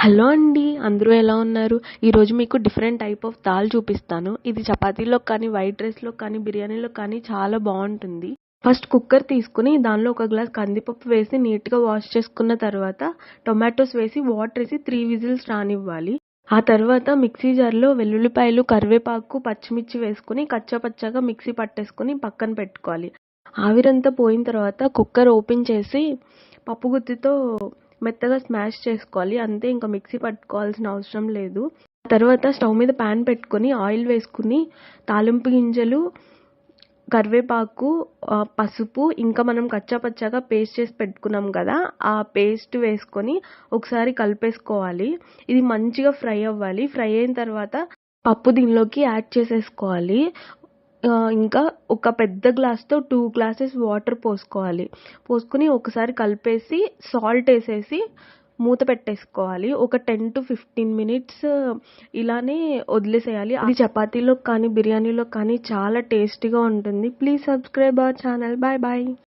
Hello అండి, అందరూ ఎలా ఉన్నారు? ఈరోజు మీకు డిఫరెంట్ టైప్ ఆఫ్ దాల్ చూపిస్తాను. ఇది చపాతీలో కానీ, వైట్ రైస్లో కానీ, బిర్యానీలో కానీ చాలా బాగుంటుంది. ఫస్ట్ కుక్కర్ తీసుకుని దానిలో ఒక గ్లాస్ కందిపప్పు వేసి నీట్గా వాష్ చేసుకున్న తర్వాత టొమాటోస్ వేసి వాటర్ వేసి 3 విజిల్స్ రానివ్వాలి. ఆ తర్వాత మిక్సీ జార్లో వెల్లుల్లిపాయలు, కరివేపాకు, పచ్చిమిర్చి వేసుకుని కచ్చాపచ్చాగా మిక్సీ పట్టేసుకుని పక్కన పెట్టుకోవాలి. ఆవిరంతా పోయిన తర్వాత కుక్కర్ ఓపెన్ చేసి పప్పు గుత్తితో మెత్తగా స్మాష్ చేసుకోవాలి. అంతే, ఇంకా మిక్సీ పట్టుకోవాల్సిన అవసరం లేదు. తర్వాత స్టవ్ మీద ప్యాన్ పెట్టుకొని ఆయిల్ వేసుకుని తాలింపు గింజలు, కరివేపాకు, పసుపు, ఇంకా మనం కచ్చాపచ్చాగా పేస్ట్ చేసి పెట్టుకున్నాం కదా, ఆ పేస్ట్ వేసుకొని ఒకసారి కలిపేసుకోవాలి. ఇది మంచిగా ఫ్రై అవ్వాలి. ఫ్రై అయిన తర్వాత పప్పు దీనిలోకి యాడ్ చేసేసుకోవాలి. ఇంకా ఒక పెద్ద గ్లాస్తో 2 గ్లాసెస్ వాటర్ పోసుకోవాలి. పోసుకుని ఒకసారి కలిపేసి సాల్ట్ వేసేసి మూత పెట్టేసుకోవాలి. ఒక 10 to 15 మినిట్స్ ఇలానే వదిలేసేయాలి. అది చపాతీలో కానీ, బిర్యానీలో కానీ చాలా టేస్టీగా ఉంటుంది. Please subscribe our channel. Bye bye.